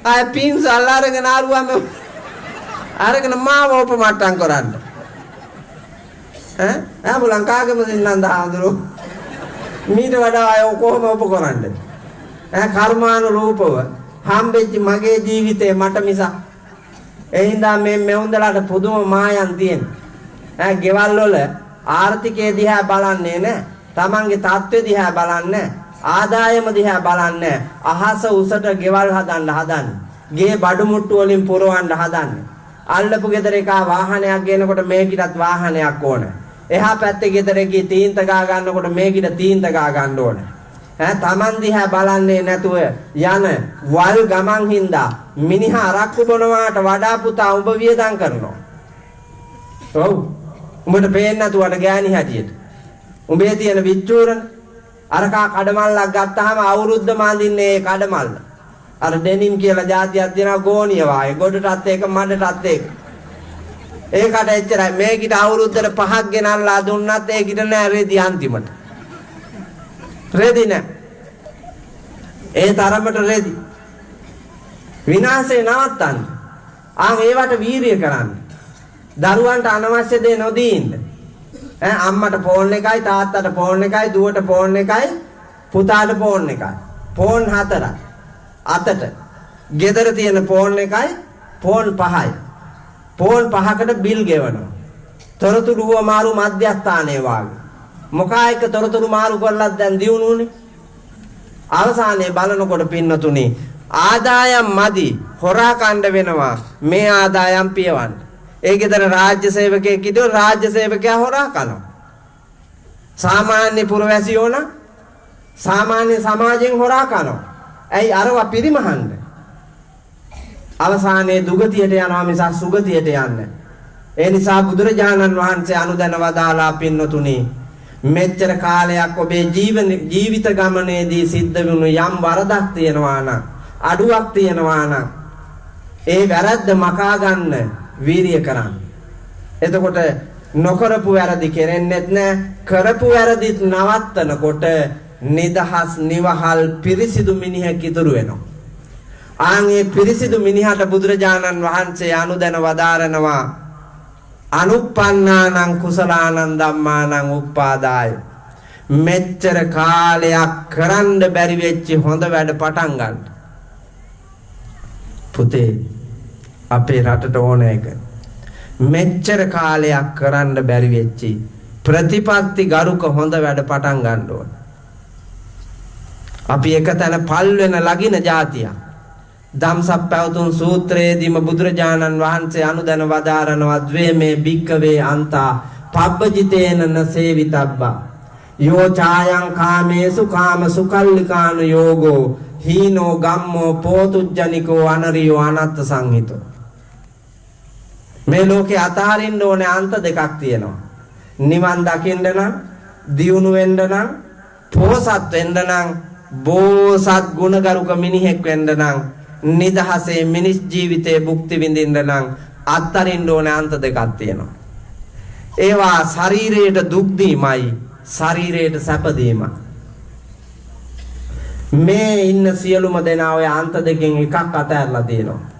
ආය පින්සල් අරගෙන ආරුවම අරගෙන මාව උපමට්ටම් කරන්න. ඈ ලංකාවේම සින්නන්ද ආඳුරු මීට වඩා අය කොහොම උප කරන්නේ? කර්මානුරූපව හම්බෙච්ච මගේ ජීවිතේ මට මිස ඒ හින්දා මේ උන්දලට පුදුම මායන් තියෙන. ගෙවල් වල ආර්ථිකය දිහා බලන්නේ නැහැ. Tamange තත්ත්වය දිහා බලන්නේ නැහැ. ආදායම දිහා බලන්නේ නැහැ. අහස උසට ගෙවල් හදන්න. ගේ බඩු මුට්ටු වලින් පුරවන්න හදන්නේ. අල්ලපු ගෙදර එක වාහනයක් ගේනකොට මේකිටත් වාහනයක් ඕන. එහා පැත්තේ ගෙදර එකේ තීන්ත ගා ගන්නකොට මේකිට තීන්ත ගා ගන්න ඕන. Taman දිහා බලන්නේ නැතුව යන වල් ගමන් හින්දා මිනිහා අරක්කු බොනවාට වඩා පුතා උඹ වියදම් කරනවා. ඔව්. උඹට පේන්නේ නැතුවට ගෑණි හැටියට. උඹේ තියෙන විච්චූරන අරකා කඩමල්ලක් ගත්තාම අවුරුද්ද මාඳින්නේ ඒ කඩමල්ල. අර ඩෙනිම් කියලා જાතියක් දෙනවා ගෝණිය වායේ. ගොඩටත් ඒක මඩටත් ඒක. ඒකට එච්චරයි. මේකිට අවුරුද්දට 5ක් ගෙනල්ලා දුන්නත් ඒකිට නෑ රෙදි අන්තිමට. රෙදි නෑ. ඒ තරමට රෙදි. විනාශේ නවත්තන්න. ඒවට වීරිය කරන්න. දරුවන්ට අනවශ්‍ය දේ නොදී ඉන්න. අම්මට ෆෝන් එකයි තාත්තට ෆෝන් එකයි දුවට ෆෝන් එකයි පුතාට ෆෝන් එකයි. ෆෝන් 4. අතට. ගෙදර තියෙන ෆෝන් එකයි ෆෝන් 5යි. ෆෝන් 5කට බිල් ගෙවනවා. තොරතුරු මාරු මධ්‍යස්ථානයේ වාගේ. මොකා එක තොරතුරු මාරු කරලත් දැන් දිනුනේ. අවසානයේ බලනකොට පින්නතුනි ආදායම් මදි හොරා කණ්ඩ වෙනවා. මේ ආදායම් පියවන්න. ඒ ගෙදර රාජ්‍ය සේවකයෙක් හිටියොත් රාජ්‍ය සේවකයා හොරා කනවා. සාමාන්‍ය පුරවැසියෝ නම් සාමාන්‍ය සමාජයෙන් හොරා කනවා. ඇයි අරවා පිරිමහන්න? අවසානයේ දුගතියට යනවා මිසක් සුගතියට යන්නේ. ඒ නිසා බුදුරජාණන් වහන්සේ අනුදැන වදාලා පින්නතුනි මෙච්චර කාලයක් ඔබේ ජීවිත ගමනේදී සිද්ධ වුණු යම් වරදක් තියෙනවා නම් අඩුවක් තියෙනවා නම් ඒ වැරද්ද මකා ගන්න වීරිය කරන්න. එතකොට නොකරපු වැරදි කෙරෙන්නෙත් නැහැ. කරපු වැරදිත් නවත්තනකොට නිදහස් නිවහල් පිරිසිදු මිනිහෙක් ඉතුරු වෙනවා. ආන්ගේ පිරිසිදු මිනිහට බුදුරජාණන් වහන්සේ අනුදැන වදාරනවා අනුප්පන්නානං කුසලානං ධම්මානං උප්පාදාය. මෙච්චර කාලයක් කරන්න බැරි වෙච්ච හොඳ වැඩ පටන් ගන්න. පුතේ අපේ රටට ඕන එක මෙච්චර කාලයක් කරන්න බැරි වෙච්චි ප්‍රතිපත්ති ගරුක හොඳ වැඩ පටන් ගන්න ඕන. අපි එක තැන පල් වෙන ලගින જાතියක්. ධම්සප්පවතුන් සූත්‍රයේදීම බුදුරජාණන් වහන්සේ අනුදැන වදාරනවා ද්වේමේ භික්කවේ අන්තා පබ්බජිතේන නසේවිතබ්බා යෝ ඡායං කාමේසු කාම සුකල්ලිකානු යෝගෝ හීනෝ ගම්මෝ පෝතුජ්ජනිකෝ අනරියෝ අනත්ත සංහිතෝ. මේ ලෝකේ අතහරින්න ඕනේ අන්ත දෙකක් තියෙනවා. නිවන් දකින්න නම් දියුණු වෙන්න නම් පෝසත් වෙන්න නම් බෝසත් ගුණගරුක මිනිහෙක් වෙන්න නම් නිදහසේ මිනිස් ජීවිතේ භුක්ති විඳින්න නම් අත්තරින්න ඕනේ අන්ත දෙකක් තියෙනවා. ඒවා ශරීරයට දුක් දීමයි ශරීරයට සැප දීමයි. මේ ඉන්න සියලුම දෙනා ඔය අන්ත දෙකෙන් එකක් අතහැරලා තියෙනවා.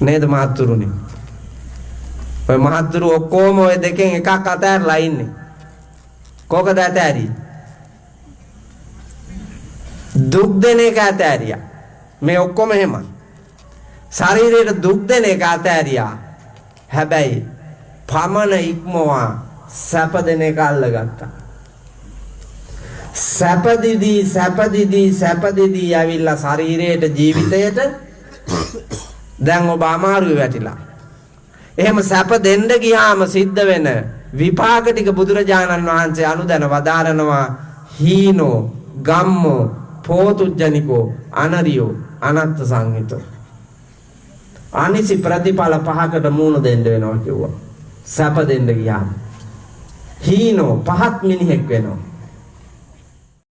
නේද මහත්තුරුනි? ඔය මහත්තුරු ඔක්කොම ඔය දෙකෙන් එකක් අතහැරලා ඉන්නේ. කොකද අතහැරියේ? දුක් දෙන එක අතහැරියා. මේ ඔක්කොම එහෙම. ශරීරයට දුක් දෙන එක අතහැරියා. හැබැයි පමන ඉක්මවා සැප දෙන එක අල්ලගත්තා. සැපදිදී ඇවිල්ලා ශරීරයට ජීවිතයට දැන් ඔබ අමාරුවේ වැටිලා. එහෙම සැප දෙන්න ගියාම සිද්ධ වෙන විපාක ටික බුදුරජාණන් වහන්සේ අනුදැන වදාරනවා හීනෝ ගම්මෝ පෝතුජ්ජනිකෝ අනරියෝ අනත්ත සංහිතෝ. අනිසි ප්‍රතිඵල 5කට මුණ දෙන්න වෙනවා කිව්වා. සැප දෙන්න ගියාම හීනෝ පහත් මිනිහෙක් වෙනවා.